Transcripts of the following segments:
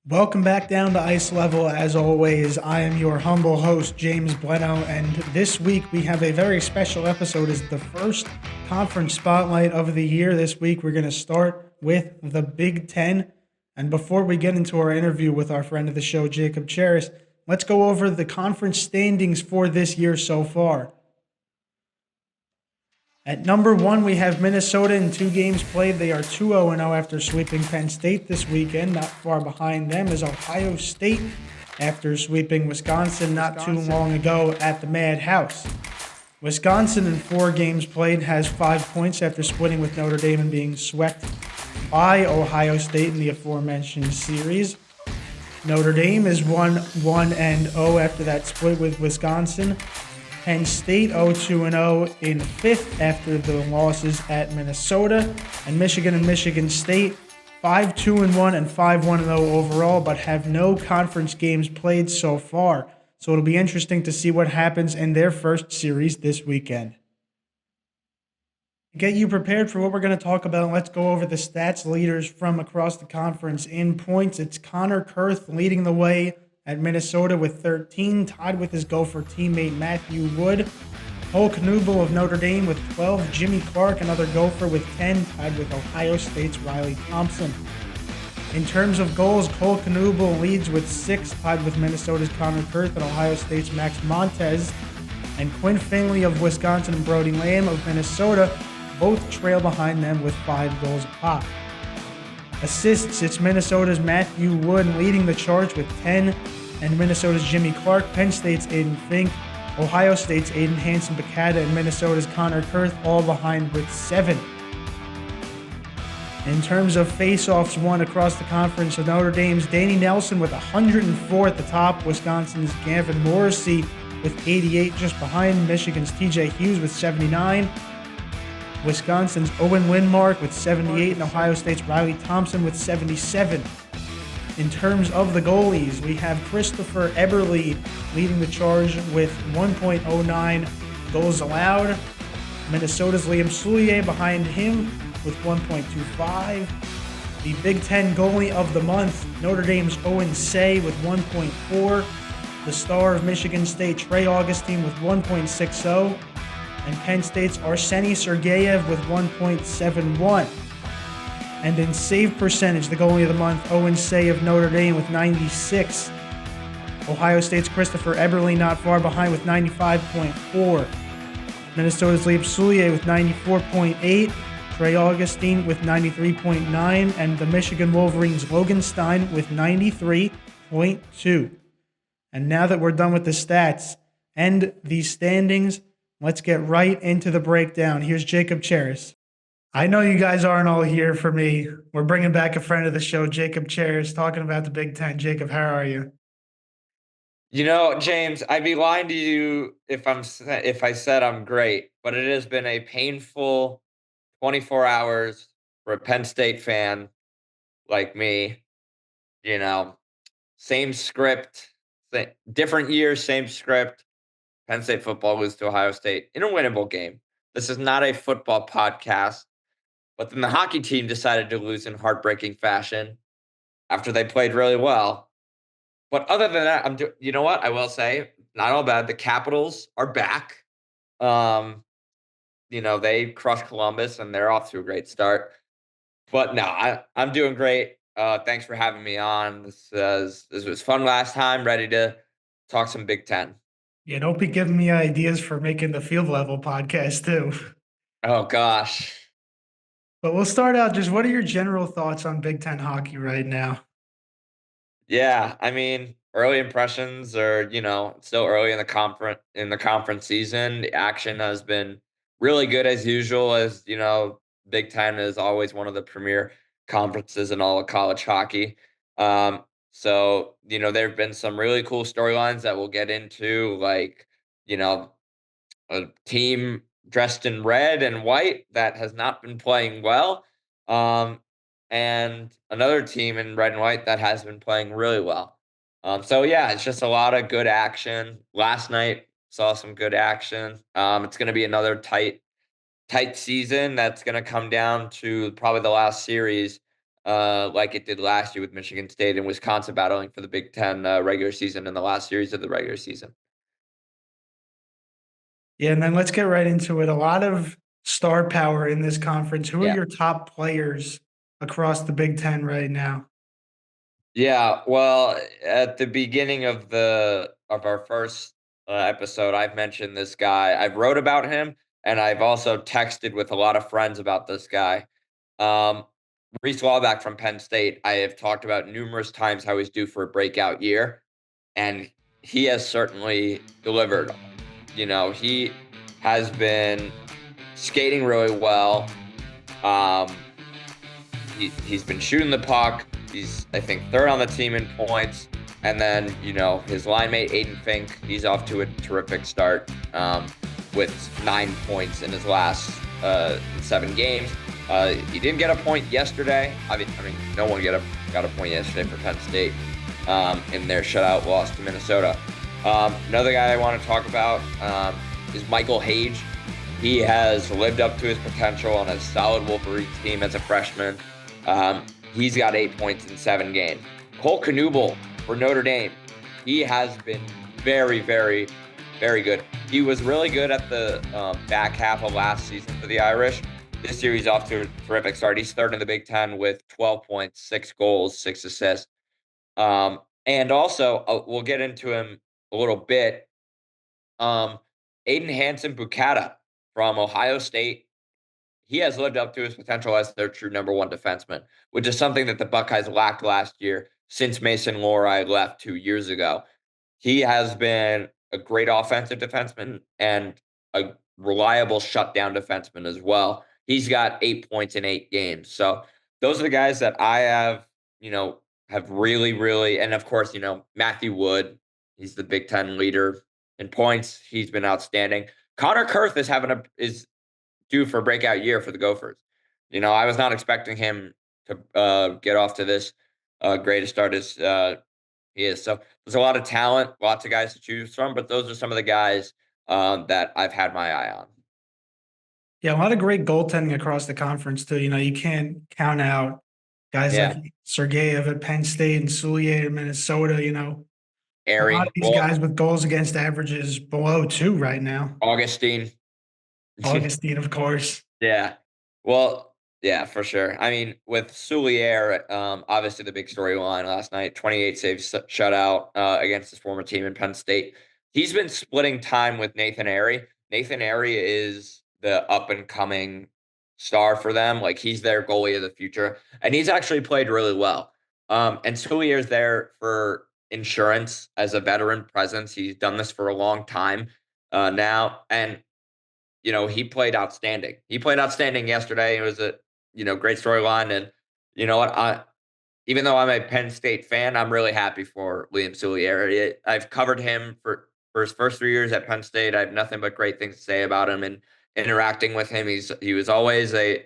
Welcome back down to Ice Level. As always, I am your humble host, James Blennau, and this week we have a very special episode. It's the first conference spotlight of the year. This week we're going to start with the Big Ten. And before we get into our interview with our friend of the show, Jacob Cheris, let's go over the conference standings for this year so far. At number one, we have Minnesota in 2 games played. They are 2-0-0 after sweeping Penn State this weekend. Not far behind them is Ohio State after sweeping Wisconsin not too long ago at the Madhouse. Wisconsin in 4 games played has 5 points after splitting with Notre Dame and being swept by Ohio State in the aforementioned series. Notre Dame is 1-1-0 after that split with Wisconsin. Penn State 0-2-0 in 5th after the losses at Minnesota. And Michigan State 5-2-1 and 5-1-0 overall, but have no conference games played so far. So it'll be interesting to see what happens in their first series this weekend. To get you prepared for what we're going to talk about, let's go over the stats leaders from across the conference. In points, it's Connor Kurth leading the way at Minnesota with 13, tied with his Gopher teammate Matthew Wood. Cole Knubel of Notre Dame with 12. Jimmy Clark, another Gopher, with 10, tied with Ohio State's Riley Thompson. In terms of goals, Cole Knubel leads with 6, tied with Minnesota's Connor Kurth and Ohio State's Max Montez. And Quinn Finley of Wisconsin and Brody Lamb of Minnesota both trail behind them with 5 goals apiece. Assists, it's Minnesota's Matthew Wood leading the charge with 10, and Minnesota's Jimmy Clark, Penn State's Aiden Fink, Ohio State's Aiden Hansen-Bacata, and Minnesota's Connor Kurth all behind with 7. In terms of face-offs won across the conference, Notre Dame's Danny Nelson with 104 at the top, Wisconsin's Gavin Morrissey with 88 just behind, Michigan's TJ Hughes with 79, Wisconsin's Owen Lindmark with 78, and Ohio State's Riley Thompson with 77. In terms of the goalies, we have Christopher Eberle leading the charge with 1.09 goals allowed. Minnesota's Liam Soulier behind him with 1.25. The Big Ten goalie of the month, Notre Dame's Owen Say with 1.4. The star of Michigan State, Trey Augustine with 1.60. And Penn State's Arseny Sergeyev with 1.71. And in save percentage, the goalie of the month, Owen Say of Notre Dame with 96. Ohio State's Christopher Eberle not far behind with 95.4. Minnesota's Liam Soulier with 94.8. Trey Augustine with 93.9. And the Michigan Wolverines' Logan Stein with 93.2. And now that we're done with the stats and the standings, let's get right into the breakdown. Here's Jacob Cheris. I know you guys aren't all here for me. We're bringing back a friend of the show, Jacob Cheris, talking about the Big Ten. Jacob, how are you? You know, James, I'd be lying to you if I said I'm great, but it has been a painful 24 hours for a Penn State fan like me. You know, same script, different year, same script. Penn State football lose to Ohio State in a winnable game. This is not a football podcast, but then the hockey team decided to lose in heartbreaking fashion after they played really well. But other than that, you know what? I will say, not all bad. The Capitals are back. Um, they crushed Columbus and they're off to a great start. But no, I'm doing great. Thanks for having me on. This was fun last time. Ready to talk some Big Ten. Yeah, don't be giving me ideas for making the field level podcast too. Oh gosh. But we'll start out, just what are your general thoughts on Big Ten hockey right now? Yeah, I mean, early impressions are, still early in the conference season. The action has been really good as usual, as Big Ten is always one of the premier conferences in all of college hockey. There have been some really cool storylines that we'll get into, like, you know, a team dressed in red and white that has not been playing well. And another team in red and white that has been playing really well. It's just a lot of good action. Last night saw some good action. It's going to be another tight season that's going to come down to probably the last series like it did last year with Michigan State and Wisconsin battling for the Big Ten regular season in the last series of the regular season. Yeah, and then let's get right into it. A lot of star power in this conference. Who are Yeah. your top players across the Big Ten right now? Yeah, well, at the beginning of our first episode, I've mentioned this guy. I've wrote about him, and I've also texted with a lot of friends about this guy. Um, Reese Wallback from Penn State. I have talked about numerous times how he's due for a breakout year, and he has certainly delivered. He has been skating really well. Um, he's been shooting the puck. He's, I think, third on the team in points. And then, his line mate, Aiden Fink, he's off to a terrific start with 9 points in his last 7 games. He didn't get a point yesterday. I mean, no one got a point yesterday for Penn State in their shutout loss to Minnesota. Another guy I want to talk about is Michael Hage. He has lived up to his potential on a solid Wolverine team as a freshman. He's got 8 points in 7 games. Cole Knuble for Notre Dame. He has been very, very, very good. He was really good at the back half of last season for the Irish. This year he's off to a terrific start. He's third in the Big Ten with 12 points, 6 goals, 6 assists. And also, we'll get into him a little bit. Aiden Hansen-Bukata from Ohio State. He has lived up to his potential as their true number 1 defenseman, which is something that the Buckeyes lacked last year since Mason Lohrei left 2 years ago. He has been a great offensive defenseman and a reliable shutdown defenseman as well. He's got 8 points in 8 games. So those are the guys that I have really, really, and of course, Matthew Wood, he's the Big Ten leader in points. He's been outstanding. Connor Kurth is due for a breakout year for the Gophers. I was not expecting him to get off to this great a start as he is. So there's a lot of talent, lots of guys to choose from, but those are some of the guys that I've had my eye on. Yeah, a lot of great goaltending across the conference too. You can't count out guys like Sergeyev at Penn State and Soulier at Minnesota. A lot of these guys with goals against averages below 2 right now. Augustine, of course. Yeah. Well, yeah, for sure. I mean, with Soulier, obviously the big storyline last night, 28 saves shutout against his former team in Penn State. He's been splitting time with Nathan Airy. Nathan Airy is the up-and-coming star for them. Like, he's their goalie of the future. And he's actually played really well. And Soulier's there for insurance as a veteran presence. He's done this for a long time now. And he played outstanding. He played outstanding yesterday. It was a, great storyline. And you know what? Even though I'm a Penn State fan, I'm really happy for Liam Soulier. I've covered him for his first 3 years at Penn State. I have nothing but great things to say about him and interacting with him. He was always a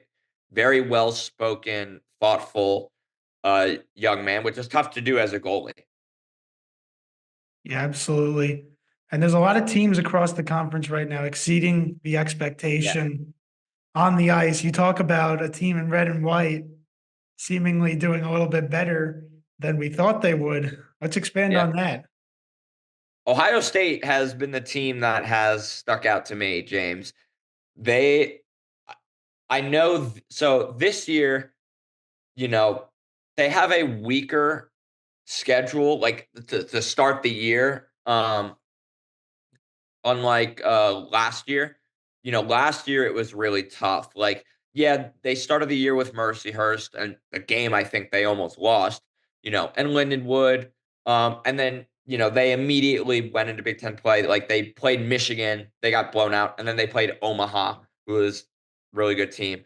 very well-spoken, thoughtful young man, which is tough to do as a goalie. Yeah, absolutely. And there's a lot of teams across the conference right now exceeding the expectation on the ice. You talk about a team in red and white seemingly doing a little bit better than we thought they would. Let's expand on that. Ohio State has been the team that has stuck out to me, James. I know, so this year, they have a weaker schedule, like to start the year. Unlike last year, last year it was really tough. Like, yeah, they started the year with Mercyhurst and a game I think they almost lost, and Lindenwood. And then, they immediately went into Big Ten play. Like, they played Michigan, they got blown out, and then they played Omaha, who was a really good team.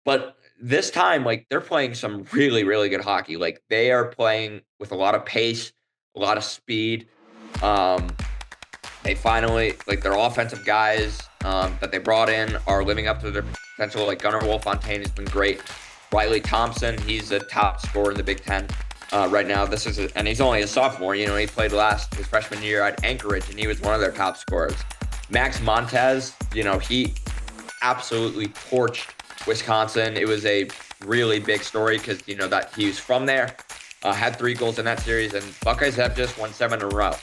But this time, like, they're playing some really, really good hockey. Like, they are playing with a lot of pace, a lot of speed. They finally, like, their offensive guys that they brought in are living up to their potential. Like, Gunnar Wolfontaine has been great. Riley Thompson, he's a top scorer in the Big Ten right now. And he's only a sophomore. He played his freshman year at Anchorage, and he was one of their top scorers. Max Montez, he absolutely torched Wisconsin. It was a really big story because, that he was from there, had 3 goals in that series, and Buckeyes have just won 7 in a row.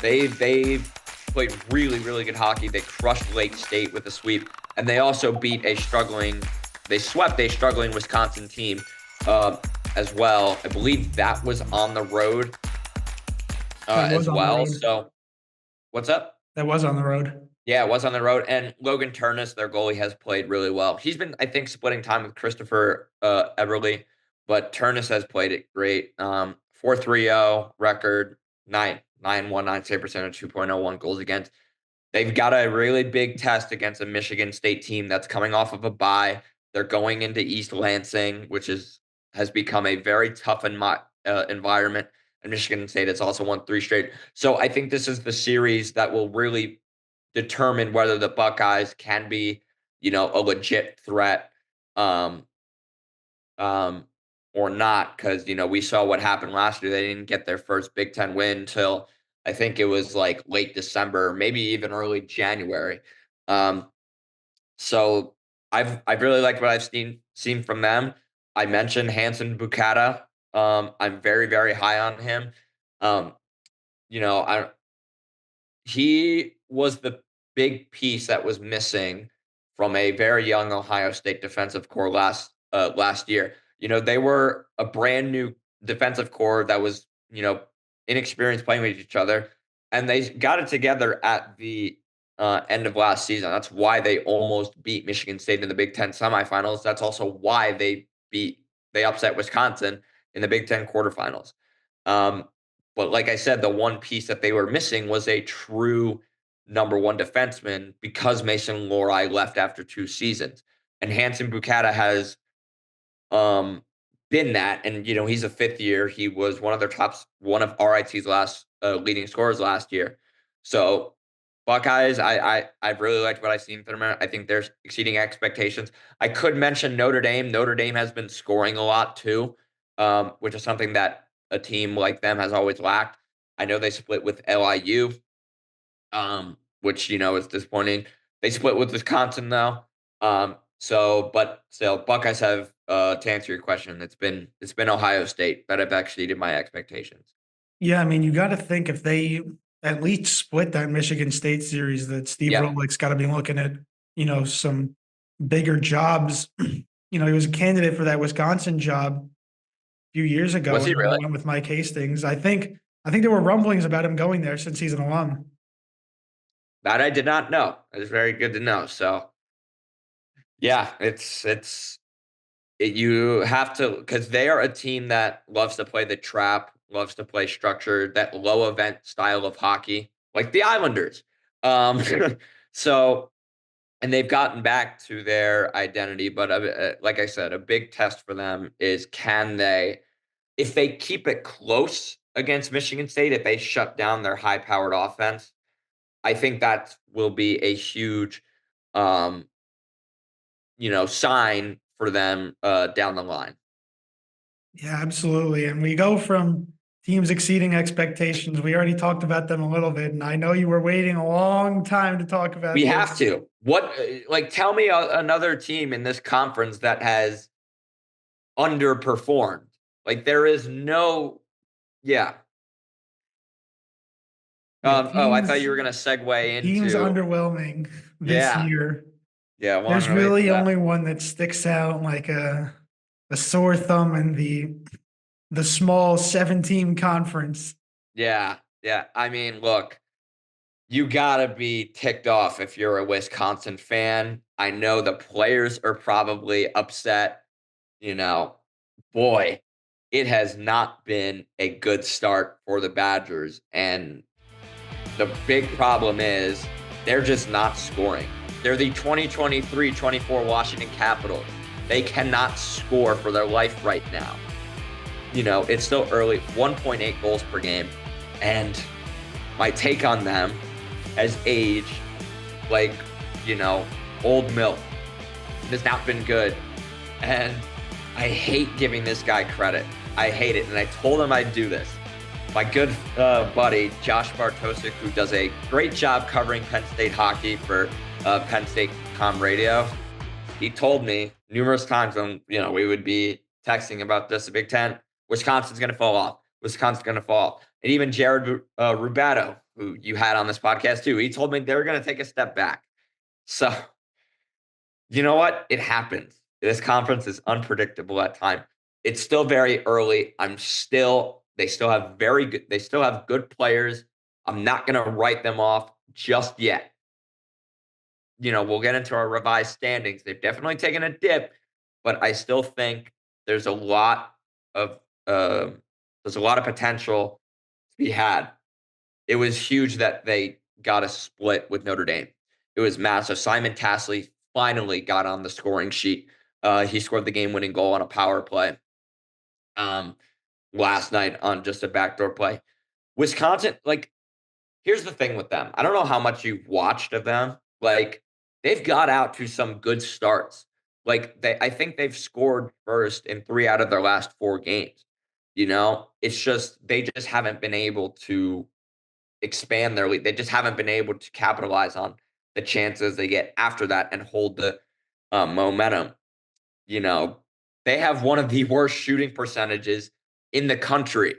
They've played really, really good hockey. They crushed Lake State with a sweep, and they also they swept a struggling Wisconsin team as well. I believe that was on the road as well. So, what's up? That was on the road. Yeah, it was on the road. And Logan Turnus, their goalie, has played really well. He's been, I think, splitting time with Christopher Everly, but Turnus has played it great. 4.30 record, 9.19 save percentage, 2.01 goals against. They've got a really big test against a Michigan State team that's coming off of a bye. They're going into East Lansing, which has become a very tough environment. And Michigan State has also won 3 straight. So I think this is the series that will really determine whether the Buckeyes can be, a legit threat um, or not. Because, we saw what happened last year. They didn't get their first Big Ten win until I think it was like late December, maybe even early January. So I've really liked what I've seen from them. I mentioned Hansen Bukata. I'm very, very high on him. He was the big piece that was missing from a very young Ohio State defensive core last year. They were a brand new defensive core that was, inexperienced playing with each other, and they got it together at the end of last season. That's why they almost beat Michigan State in the Big Ten semifinals. That's also why they upset Wisconsin in the Big Ten quarterfinals. But like I said, the one piece that they were missing was a true number 1 defenseman because Mason Lohrei left after 2 seasons. And Hansen Bukata has been that. And, he's a 5th year. He was one of RIT's last leading scorers last year. So Buckeyes, I've really liked what I've seen from them. I think they're exceeding expectations. I could mention Notre Dame. Notre Dame has been scoring a lot too, which is something that a team like them has always lacked. I know they split with LIU, which, is disappointing. They split with Wisconsin though. So Buckeyes have, to answer your question, it's been Ohio State that have exceeded my expectations. Yeah, I mean, you got to think if they at least split that Michigan State series, that Steve Rolik's got to be looking at, some bigger jobs. He was a candidate for that Wisconsin job few years ago. Was he really? Went with Mike Hastings. I think there were rumblings about him going there since he's an alum. That I did not know. It's very good to know. So, yeah, you have to, because they are a team that loves to play the trap, loves to play structured, that low event style of hockey, like the Islanders. So, and they've gotten back to their identity, but like I said, a big test for them is if they keep it close against Michigan State, if they shut down their high-powered offense, I think that will be a huge, sign for them down the line. Yeah, absolutely. And we go from teams exceeding expectations. We already talked about them a little bit, and I know you were waiting a long time to talk about We this. have to. Tell me another team in this conference that has underperformed. There is no, yeah. I thought you were going to segue into teams underwhelming this year. Yeah, there's really only one that sticks out like a sore thumb in the small 7-team conference. Yeah. I mean, look, you gotta be ticked off if you're a Wisconsin fan. I know the players are probably upset. Boy, it has not been a good start for the Badgers. And the big problem is they're just not scoring. They're the 2023-24 Washington Capitals. They cannot score for their life right now. It's still early, 1.8 goals per game. And my take on them has aged like, old milk. It has not been good. And I hate giving this guy credit. I hate it. And I told him I'd do this. My good buddy, Josh Bartosik, who does a great job covering Penn State hockey for Penn State Com Radio, he told me, numerous times when we would be texting about this. The Big Ten, Wisconsin's going to fall off. Wisconsin's going to fall. And even Jared Rubato, who you had on this podcast too, he told me they're going to take a step back. So you know what? It happens. This conference is unpredictable at times. It's still very early. They still have they still have good players. I'm not going to write them off just yet. We'll get into our revised standings. They've definitely taken a dip, but I still think there's a lot of potential to be had. It was huge that they got a split with Notre Dame. It was massive. Simon Tasley finally got on the scoring sheet. He scored the game-winning goal on a power play last night on just a backdoor play. Wisconsin, here's the thing with them. I don't know how much you've watched of them. They've got out to some good starts. I think they've scored first in 3 out of their last 4 games. It's just they just haven't been able to expand their lead. They just haven't been able to capitalize on the chances they get after that and hold the momentum. They have one of the worst shooting percentages in the country.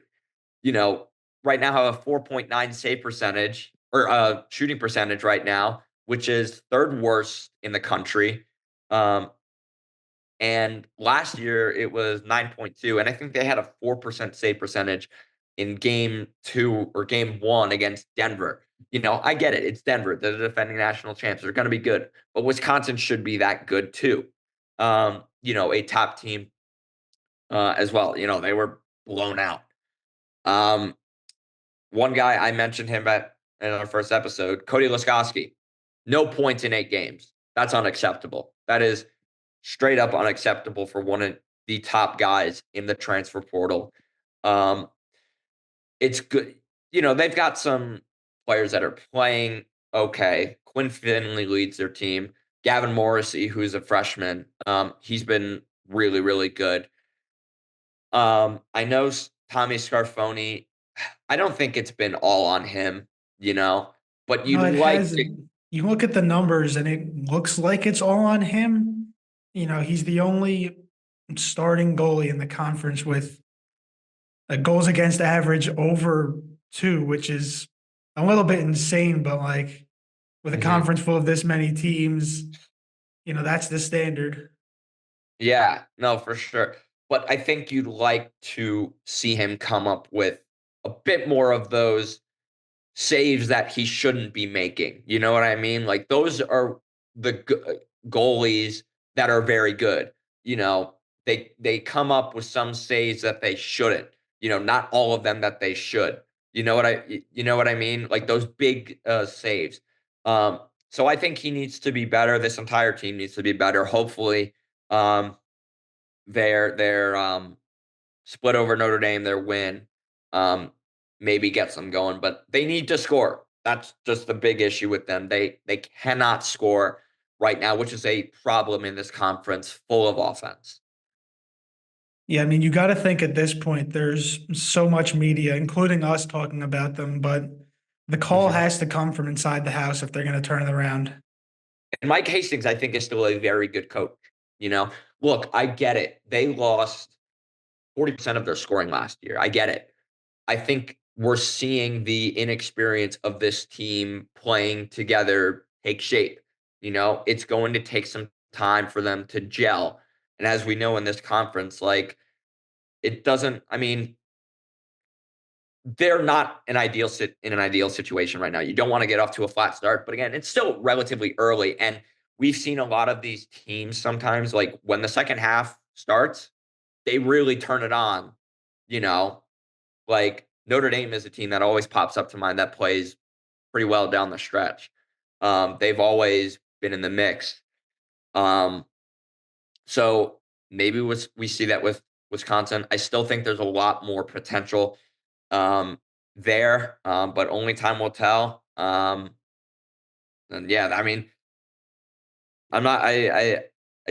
Right now have a 4.9 save percentage or shooting percentage right now, which is 3rd worst in the country. And last year it was 9.2, and I think they had a 4% save percentage in game 2 or game 1 against Denver. I get it. It's Denver. They're the defending national champs. They're going to be good. But Wisconsin should be that good too. A top team as well. They were blown out. One guy, I mentioned him in our first episode, Cody Laskowski. No points in 8 games. That's unacceptable. That is straight up unacceptable for one of the top guys in the transfer portal. It's good. They've got some players that are playing okay. Quinn Finley leads their team. Gavin Morrissey, who's a freshman, he's been really, really good. I know Tommy Scarfoni, I don't think it's been all on him, but you'd No, it like to. hasn't. You look at the numbers and it looks like it's all on him. He's the only starting goalie in the conference with a goals against average over 2, which is a little bit insane, but with a conference full of this many teams, that's the standard. Yeah, no, for sure. But I think you'd like to see him come up with a bit more of those saves that he shouldn't be making. You know what I mean? Those are the goalies that are very good. They come up with some saves that they shouldn't. Not all of them that they should. You know what I mean? Those big saves. So I think he needs to be better. This entire team needs to be better. Hopefully, their split over Notre Dame, their win, maybe gets them going, but they need to score. That's just the big issue with them. They cannot score right now, which is a problem in this conference full of offense. Yeah, I mean, you got to think at this point, there's so much media, including us talking about them, but the call has to come from inside the house if they're going to turn it around. And Mike Hastings, I think, is still a very good coach. Look, I get it. They lost 40% of their scoring last year. I get it. I think we're seeing the inexperience of this team playing together take shape. It's going to take some time for them to gel. And as we know in this conference, it doesn't, I mean, they're not in an ideal situation right now. You don't want to get off to a flat start, but again, it's still relatively early. And we've seen a lot of these teams sometimes, when the second half starts, they really turn it on, you know, Notre Dame is a team that always pops up to mind that plays pretty well down the stretch. They've always been in the mix. So maybe we see that with Wisconsin. I still think there's a lot more potential there, but only time will tell. And yeah, I mean, I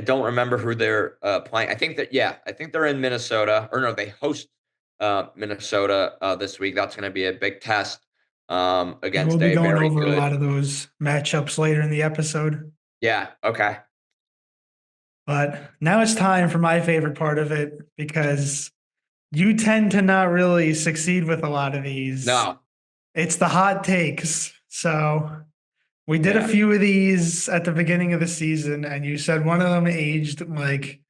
don't remember who they're playing. I think they're in Minnesota, or no, they host Minnesota this week. That's going to be a big test And we'll against be a going very over a good. lot of those matchups later in the episode. Yeah. Okay. But now it's time for my favorite part of it because you tend to not really succeed with a lot of these. No. It's the hot takes. So we did a Yeah. few of these at the beginning of the season, and you said one of them aged like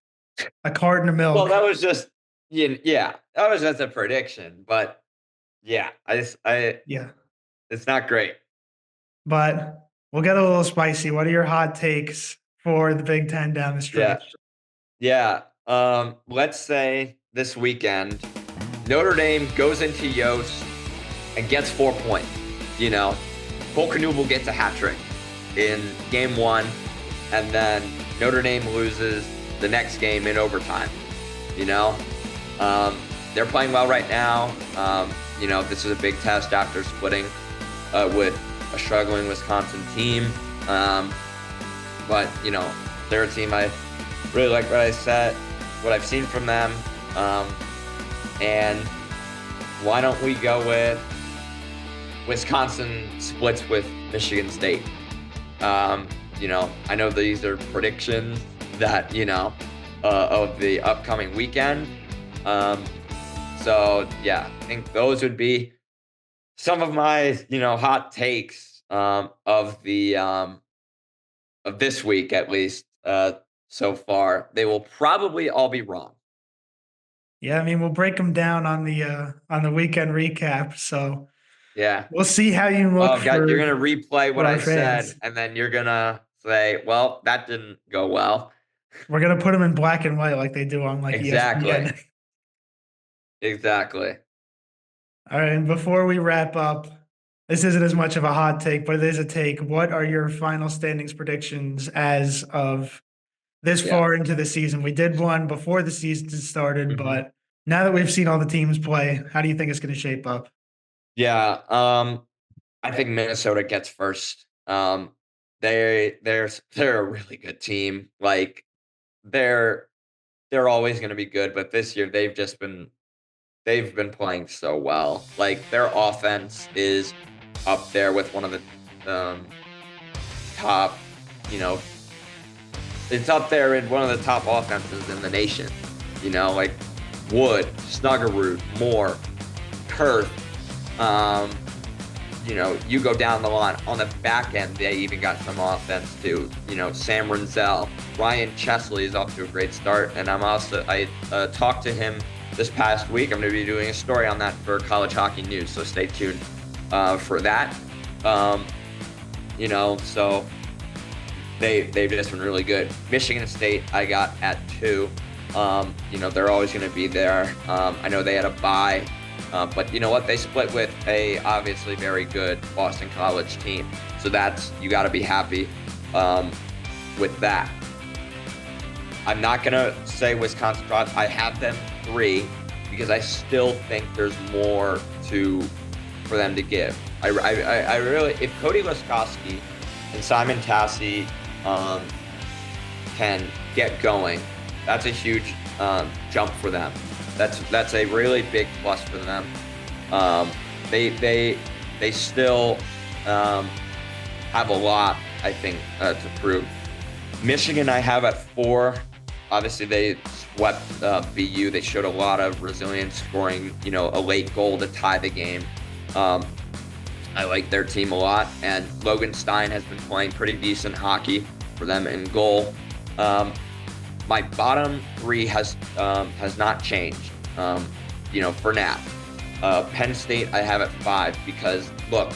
a carton of milk. Well, that was just yeah, that was just a prediction, but yeah, Yeah. it's not great. But we'll get a little spicy. What are your hot takes for the Big Ten down the Yeah. stretch? Yeah. Let's say this weekend, Notre Dame goes into Yost and gets 4 points. You know, Cole Knuble gets a hat trick in game 1, and then Notre Dame loses the next game in overtime. You know, they're playing well right now. You know, this is a big test after splitting with a struggling Wisconsin team. But you know, they're a team I really like what I've seen from them. And why don't we go with Wisconsin splits with Michigan State? You know, I know these are predictions that, you know, of the upcoming weekend. So yeah, I think those would be some of my, you know, hot takes of the of this week at least so far. They will probably all be wrong. Yeah, I mean, we'll break them down on the weekend recap. So Yeah. we'll see how you look Oh God, you're gonna for replay what our I said, fans. and then you're gonna say, "Well, that didn't go well." We're gonna put them in black and white like they do on like Exactly. ESPN. Exactly. All right, and before we wrap up, this isn't as much of a hot take, but it is a take. What are your final standings predictions as of this Yeah. far into the season? We did one before the season started, Mhm. but now that we've seen all the teams play, how do you think it's going to shape up? Yeah. I think Minnesota gets first. They're a really good team. Like they're they're always going to be good, but this year they've been playing so well. Like their offense is up there with one of the top, you know, it's up there in one of the top offenses in the nation. You know, like Wood, Snuggerud, Moore, Kurth. You know, you go down the line. On the back end, they even got some offense too. You know, Sam Renzel, Ryan Chesley is off to a great start, and I talked to him this past week. I'm going to be doing a story on that for College Hockey News, so stay tuned for that. You know, so they've just been really good. Michigan State, I got at 2. You know, they're always going to be there. I know they had a bye, but you know what? They split with a obviously very good Boston College team, so you got to be happy with that. I'm not going to say Wisconsin drops. I have them 3 because I still think there's more for them to give. I really, if Cody Laskowski and Simon Tassi can get going, that's a huge jump for them. That's a really big plus for them. They still have a lot, I think, to prove. Michigan, I have at 4. Obviously, they swept BU. They showed a lot of resilience, scoring, you know, a late goal to tie the game. I like their team a lot, and Logan Stein has been playing pretty decent hockey for them in goal. My bottom 3 has not changed, you know, for now. Penn State I have at 5 because, look,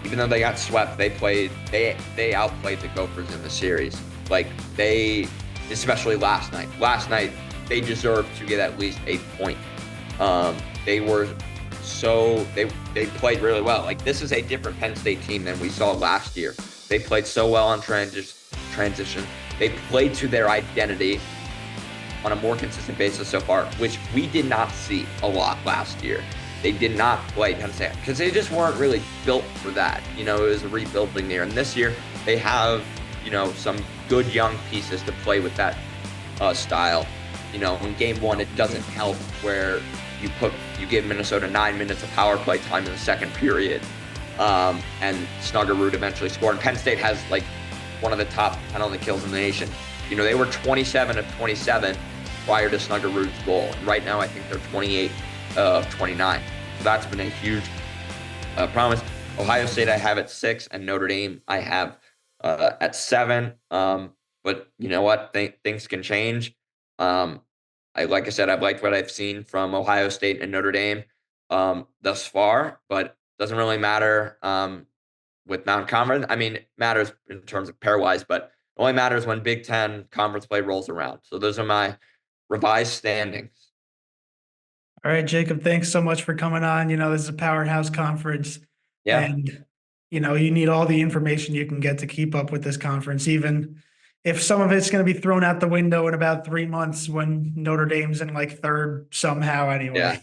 even though they got swept, they outplayed the Gophers in the series. Like, especially last night. Last night, they deserved to get at least a point. They played really well. Like, this is a different Penn State team than we saw last year. They played so well on transition. They played to their identity on a more consistent basis so far, which we did not see a lot last year. They did not play Penn State because they just weren't really built for that. You know, it was a rebuilding year. And this year, they have, you know, some good young pieces to play with that style. You know, in game 1, it doesn't help where you give Minnesota 9 minutes of power play time in the second period, and Snuggerud eventually scored. And Penn State has like one of the top penalty kills in the nation. They were 27 of 27 prior to Snuggerud's goal. And right now, I think they're 28 of 29. So that's been a huge promise. Ohio State, I have at 6, and Notre Dame, I have at 7. But you know what? Things can change. Like I said, I've liked what I've seen from Ohio State and Notre Dame thus far, but doesn't really matter with non-conference. I mean, it matters in terms of pairwise, but it only matters when Big Ten conference play rolls around. So those are my revised standings. All right, Jacob, thanks so much for coming on. This is a powerhouse conference. Yeah. And, you need all the information you can get to keep up with this conference, even if some of it's going to be thrown out the window in about 3 months when Notre Dame's in like third somehow anyway.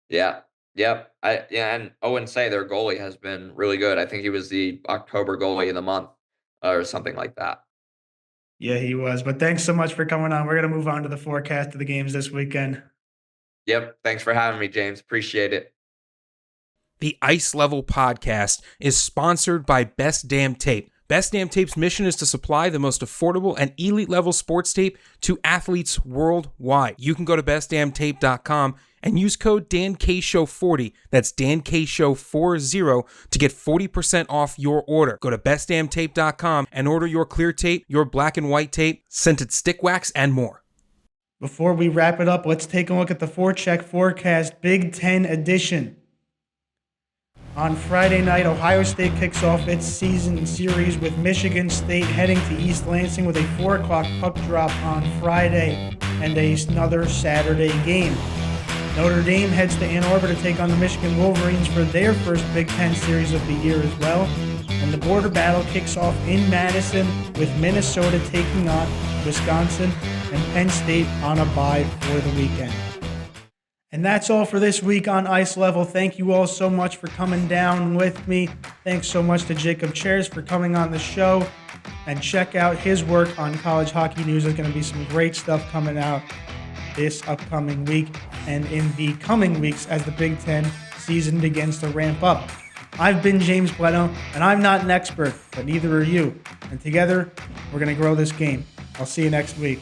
Yeah. Yep. And Owen Say, their goalie, has been really good. I think he was the October goalie of the month or something like that. Yeah, he was. But thanks so much for coming on. We're going to move on to the forecast of the games this weekend. Yep. Thanks for having me, James. Appreciate it. The Ice Level Podcast is sponsored by Best Damn Tape. Best Damn Tape's mission is to supply the most affordable and elite level sports tape to athletes worldwide. You can go to bestdamntape.com and use code DanKShow40, that's DanKShow40, to get 40% off your order. Go to bestdamntape.com and order your clear tape, your black and white tape, scented stick wax, and more. Before we wrap it up, let's take a look at the Forecheck Forecast Big Ten edition. On Friday night, Ohio State kicks off its season series with Michigan State heading to East Lansing with a 4 o'clock puck drop on Friday and another Saturday game. Notre Dame heads to Ann Arbor to take on the Michigan Wolverines for their first Big Ten series of the year as well. And the border battle kicks off in Madison with Minnesota taking on Wisconsin and Penn State on a bye for the weekend. And that's all for this week on Ice Level. Thank you all so much for coming down with me. Thanks so much to Jacob Cheris for coming on the show. And check out his work on college hockey news. There's going to be some great stuff coming out this upcoming week and in the coming weeks as the Big Ten season begins to ramp up. I've been James Blennau, and I'm not an expert, but neither are you. And together, we're going to grow this game. I'll see you next week.